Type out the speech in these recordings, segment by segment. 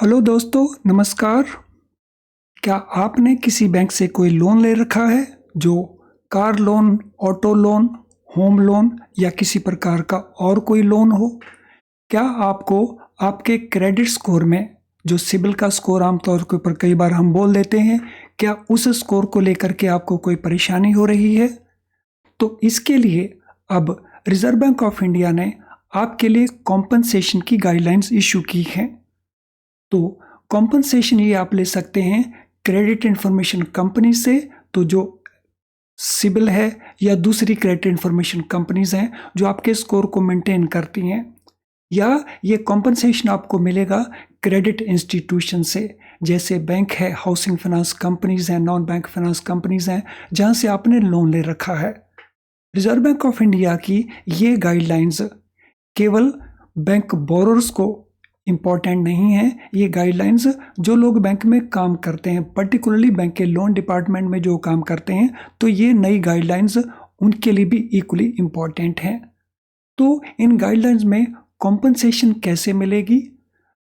Hello दोस्तों, नमस्कार। क्या आपने किसी बैंक से कोई लोन ले रखा है, जो car loan, auto loan, home loan या किसी प्रकार का और कोई लोन हो? क्या आपको आपके क्रेडिट स्कोर में, जो सिबिल का स्कोर आमतौर के ऊपर कई बार हम बोल देते हैं, क्या उस स्कोर को लेकर के आपको कोई परेशानी हो रही है? तो इसके लिए अब रिजर्व बैंक ऑफ इंडिया ने आपके लिए कॉम्पनसेशन की गाइडलाइंस इशू की हैं। तो कॉम्पनसेशन ये आप ले सकते हैं क्रेडिट इंफॉर्मेशन कंपनी से, तो जो सिबिल है या दूसरी क्रेडिट इंफॉर्मेशन कंपनीज हैं जो आपके स्कोर को मेंटेन करती हैं, या ये कॉम्पनसेशन आपको मिलेगा क्रेडिट इंस्टीट्यूशन से, जैसे बैंक है, हाउसिंग फाइनेंस कंपनीज हैं, नॉन बैंक फाइनेंस कंपनीज हैं, जहां से आपने लोन ले रखा है। रिजर्व बैंक ऑफ इंडिया की ये गाइडलाइंस केवल बैंक बोरोर्स को इम्पॉर्टेंट नहीं है, ये गाइडलाइंस जो लोग बैंक में काम करते हैं, पर्टिकुलरली बैंक के लोन डिपार्टमेंट में जो काम करते हैं, तो ये नई गाइडलाइंस उनके लिए भी इक्वली इम्पॉर्टेंट हैं। तो इन गाइडलाइंस में कॉम्पनसेशन कैसे मिलेगी,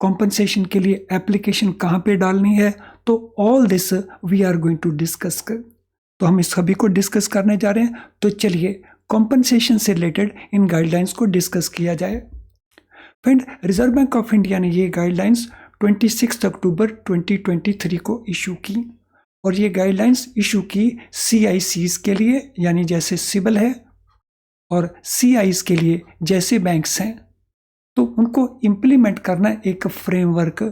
कॉम्पनसेशन के लिए एप्लीकेशन कहाँ पे डालनी है, तो all this we are going to discuss तो हम इस सभी को डिस्कस करने जा रहे हैं। तो चलिए कॉम्पनसेशन से रिलेटेड इन गाइडलाइंस को डिस्कस किया जाए। Friend, reserve bank of India ने ये गाइडलाइंस 26 अक्टूबर 2023 को इशू की, और ये गाइडलाइंस इशू की CICs के लिए, यानी जैसे सिबिल है, और CIs के लिए जैसे बैंक्स हैं। तो उनको इम्प्लीमेंट करना एक फ्रेमवर्क,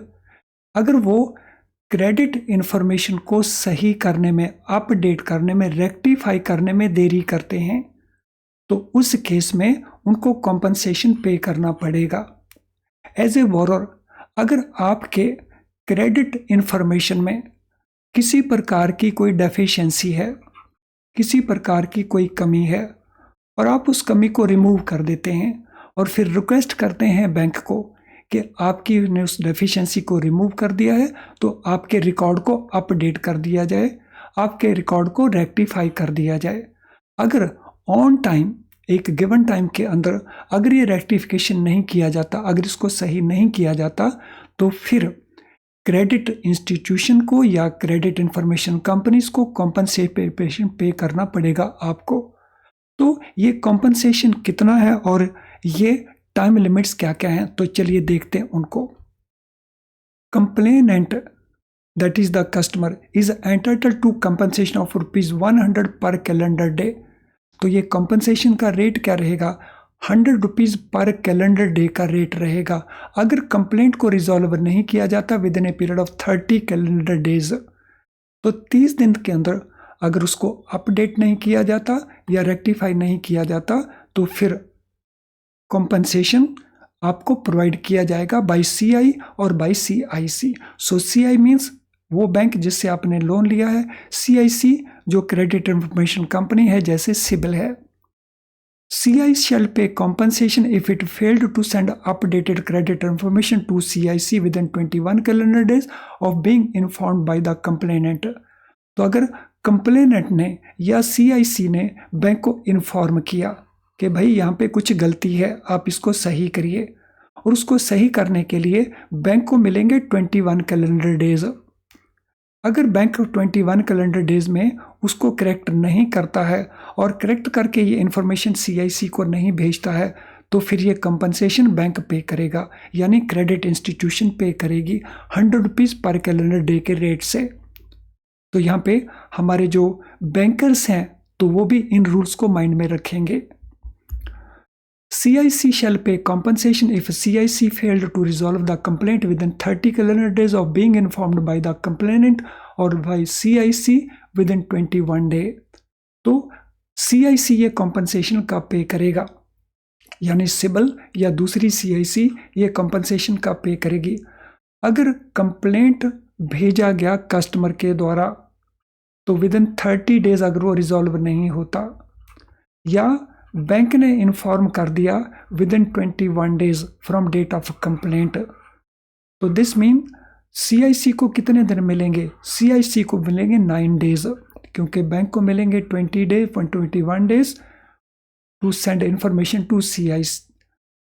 अगर वो क्रेडिट इंफॉर्मेशन को सही करने में, अपडेट करने में, रेक्टिफाई करने में देरी करते हैं, तो उस केस में उनको कॉम्पनसेशन पे करना पड़ेगा। एज ए बोरोर, अगर आपके क्रेडिट इंफॉर्मेशन में किसी प्रकार की कोई डेफिशिएंसी है, किसी प्रकार की कोई कमी है, और आप उस कमी को रिमूव कर देते हैं और फिर रिक्वेस्ट करते हैं बैंक को कि आपकी ने उस डेफिशिएंसी को रिमूव कर दिया है, तो आपके रिकॉर्ड को अपडेट कर दिया जाए, आपके रिकॉर्ड को रेक्टिफाई कर दिया जाए। अगर ऑन टाइम, एक गिवन टाइम के अंदर अगर ये रेक्टिफिकेशन नहीं किया जाता, अगर इसको सही नहीं किया जाता, तो फिर क्रेडिट इंस्टीट्यूशन को या क्रेडिट इंफॉर्मेशन कंपनीज को कॉम्पनसेशन पे करना पड़ेगा आपको। तो ये कॉम्पनसेशन कितना है और ये टाइम लिमिट्स क्या क्या हैं, तो चलिए देखते हैं उनको। Complainant, that is the customer, is entitled to compensation of ₹100 per calendar day. तो ये कॉम्पनसेशन का रेट क्या रहेगा? ₹100 पर कैलेंडर डे का रेट रहेगा, अगर कंप्लेंट को रिजॉल्व नहीं किया जाता with in a period of 30 calendar days. तो 30 दिन के अंदर अगर उसको अपडेट नहीं किया जाता या रेक्टिफाई नहीं किया जाता, तो फिर कॉम्पनसेशन आपको प्रोवाइड किया जाएगा बाय CI और बाय CIC। सो CI मीन्स वो बैंक जिससे आपने लोन लिया है, CIC जो क्रेडिट इंफॉर्मेशन कंपनी है, जैसे सिबिल है। CI shall pay compensation if it failed to send updated credit information to CIC within 21 calendar days of being informed by the complainant। तो अगर कंप्लेनेंट ने या CIC ने बैंक को इन्फॉर्म किया कि भाई यहाँ पे कुछ गलती है, आप इसको सही करिए, और उसको सही करने के लिए बैंक को मिलेंगे 21 कैलेंडर डेज। अगर बैंक 21 कैलेंडर डेज में उसको करेक्ट नहीं करता है और करेक्ट करके ये इन्फॉर्मेशन CIC को नहीं भेजता है, तो फिर ये कंपनसेशन बैंक पे करेगा, यानी क्रेडिट इंस्टीट्यूशन पे करेगी ₹100 पर कैलेंडर डे के रेट से। तो यहाँ पे हमारे जो बैंकर्स हैं, तो वो भी इन रूल्स को माइंड में रखेंगे। CIC shall pay compensation if CIC failed to resolve the complaint within 30 calendar days of being informed by the complainant or by CIC within 21 day। तो CIC ये compensation का पे करेगा, यानी सिबिल या दूसरी CIC ये compensation का पे करेगी। अगर कंप्लेंट भेजा गया कस्टमर के द्वारा, तो विदिन 30 डेज अगर वो रिजॉल्व नहीं होता, या बैंक ने इन्फॉर्म कर दिया within 21 days from date of complaint, तो दिस मीन CIC को कितने दिन मिलेंगे? CIC को मिलेंगे 9 डेज, क्योंकि बैंक को मिलेंगे 21 days to send information to CIC,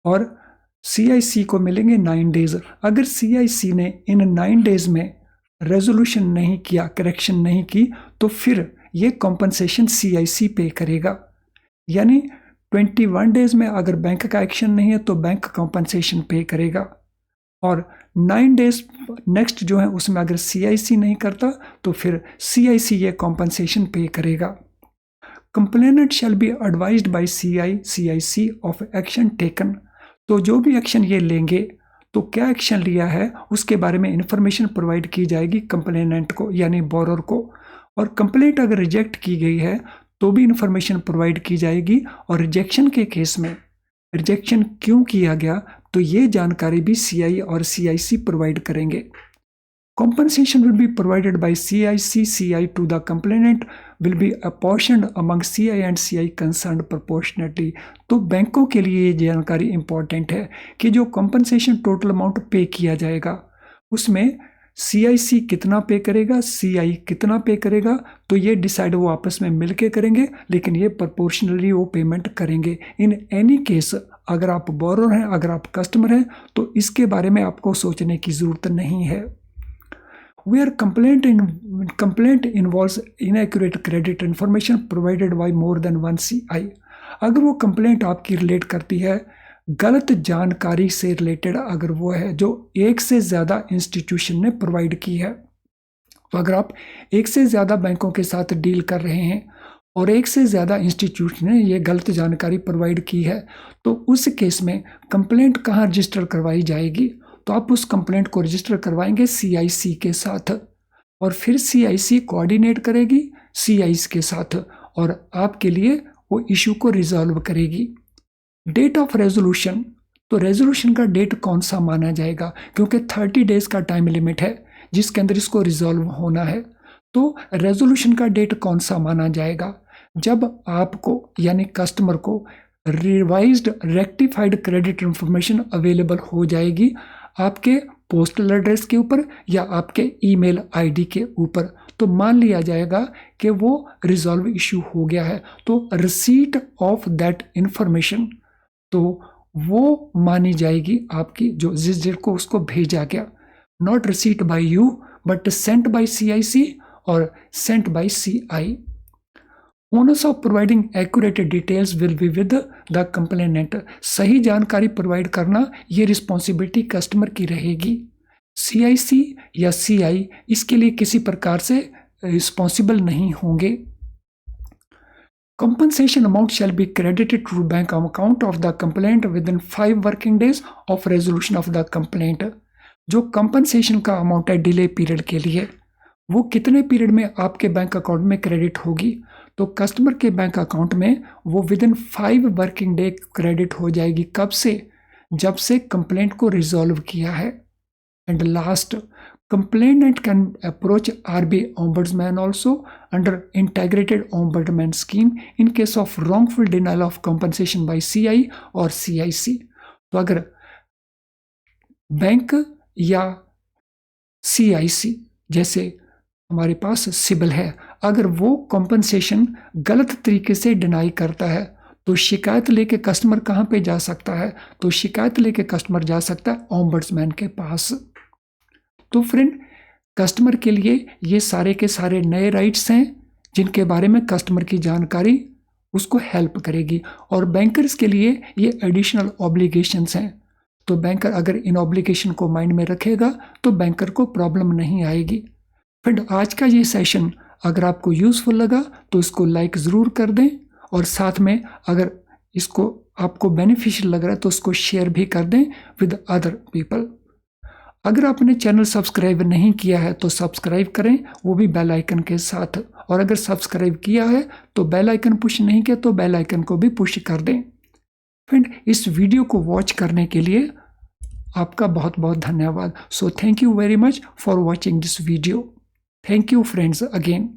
और CIC को मिलेंगे 9 डेज। अगर CIC ने इन 9 डेज में रेजोल्यूशन नहीं किया, करेक्शन नहीं की, तो फिर ये कॉम्पनसेशन CIC पे करेगा। यानी 21 डेज में अगर बैंक का एक्शन नहीं है तो बैंक कॉम्पनसेशन पे करेगा, और 9 डेज नेक्स्ट जो है उसमें अगर CIC नहीं करता तो फिर CIC ये कॉम्पनसेशन पे करेगा। Complainant shall be advised by CIC of action taken. तो जो भी एक्शन ये लेंगे तो क्या एक्शन लिया है उसके बारे में इंफॉर्मेशन प्रोवाइड की जाएगी कंप्लेनेंट को यानी बोरर को, और कंप्लेंट अगर रिजेक्ट की गई है तो भी इंफॉर्मेशन प्रोवाइड की जाएगी, और रिजेक्शन के केस में रिजेक्शन क्यों किया गया तो ये जानकारी भी CI और CIC प्रोवाइड करेंगे। Compensation will be provided by CI to the complainant will be apportioned among CI and CI concerned proportionately। तो बैंकों के लिए ये जानकारी इंपॉर्टेंट है कि जो कॉम्पनसेशन टोटल अमाउंट पे किया जाएगा उसमें CIC कितना पे करेगा, CI कितना पे करेगा, तो ये डिसाइड वो आपस में मिलके करेंगे, लेकिन ये प्रोपोर्शनली वो पेमेंट करेंगे। इन एनी केस अगर आप बोरर हैं, अगर आप कस्टमर हैं, तो इसके बारे में आपको सोचने की ज़रूरत नहीं है। Where complaint involves inaccurate credit information provided by more than one CI। अगर वो कंप्लेंट आपकी रिलेट करती है गलत जानकारी से रिलेटेड, अगर वो है जो एक से ज़्यादा इंस्टीट्यूशन ने प्रोवाइड की है, तो अगर आप एक से ज़्यादा बैंकों के साथ डील कर रहे हैं और एक से ज़्यादा इंस्टीट्यूट ने ये गलत जानकारी प्रोवाइड की है, तो उस केस में कंप्लेंट कहाँ रजिस्टर करवाई जाएगी, तो आप उस कंप्लेंट को रजिस्टर करवाएंगे CIC के साथ, और फिर CIC कोऑर्डिनेट करेगी CIs के साथ और आपके लिए वो इशू को रिजॉल्व करेगी। डेट ऑफ रेजोल्यूशन, तो रेजोल्यूशन का डेट कौन सा माना जाएगा, क्योंकि 30 डेज का टाइम लिमिट है जिसके अंदर इसको रिजॉल्व होना है। तो रेजोल्यूशन का डेट कौन सा माना जाएगा, जब आपको यानी कस्टमर को revised rectified credit information available हो जाएगी आपके पोस्टल एड्रेस के ऊपर या आपके ईमेल आईडी के ऊपर, तो मान लिया जाएगा कि वो रिजॉल्व इशू हो गया है। तो रिसीट ऑफ दैट इंफॉर्मेशन, तो वो मानी जाएगी आपकी जो जिस डेट को उसको भेजा गया। Not receipt by you but sent by CIC और sent by CI। Onus of providing accurate details will be with the complainant. सही जानकारी प्रोवाइड करना ये रिस्पॉन्सिबिलिटी कस्टमर की रहेगी। CIC या CI इसके लिए किसी प्रकार से रिस्पॉन्सिबल नहीं होंगे। Compensation amount shall be credited to bank account of the complainant within 5 working days of resolution of the complaint। जो कंपनसेशन का अमाउंट है डिले पीरियड के लिए, वो कितने पीरियड में आपके बैंक अकाउंट में क्रेडिट होगी, तो कस्टमर के बैंक अकाउंट में वो विदिन 5 वर्किंग डे क्रेडिट हो जाएगी। कब से, जब से कंप्लेंट को रिजॉल्व किया है। And last, complainant can approach RBI ombudsman also under integrated ombudsman scheme in case of wrongful denial of compensation by CI और CIC। तो अगर बैंक या CIC जैसे हमारे पास सिबिल है, अगर वो कॉम्पनसेशन गलत तरीके से डिनाई करता है तो शिकायत लेके कस्टमर कहाँ पे जा सकता है, तो शिकायत लेके कस्टमर जा सकता है ओम्बड्समैन के पास। तो फ्रेंड, कस्टमर के लिए ये सारे के सारे नए राइट्स हैं जिनके बारे में कस्टमर की जानकारी उसको हेल्प करेगी, और बैंकर्स के लिए ये एडिशनल ऑब्लिगेशंस हैं। तो बैंकर अगर इन ऑब्लिगेशन को माइंड में रखेगा तो बैंकर को प्रॉब्लम नहीं आएगी। फ्रेंड, आज का ये सेशन अगर आपको यूज़फुल लगा तो इसको लाइक ज़रूर कर दें, और साथ में अगर इसको आपको बेनिफिशियल लग रहा है तो उसको शेयर भी कर दें विद अदर पीपल। अगर आपने चैनल सब्सक्राइब नहीं किया है तो सब्सक्राइब करें, वो भी बेल आइकन के साथ, और अगर सब्सक्राइब किया है तो बेल आइकन पुश नहीं किया तो बेल आइकन को भी पुश कर दें। फ्रेंड, इस वीडियो को वॉच करने के लिए आपका बहुत बहुत धन्यवाद। So thank you very much for watching this video. Thank you friends again.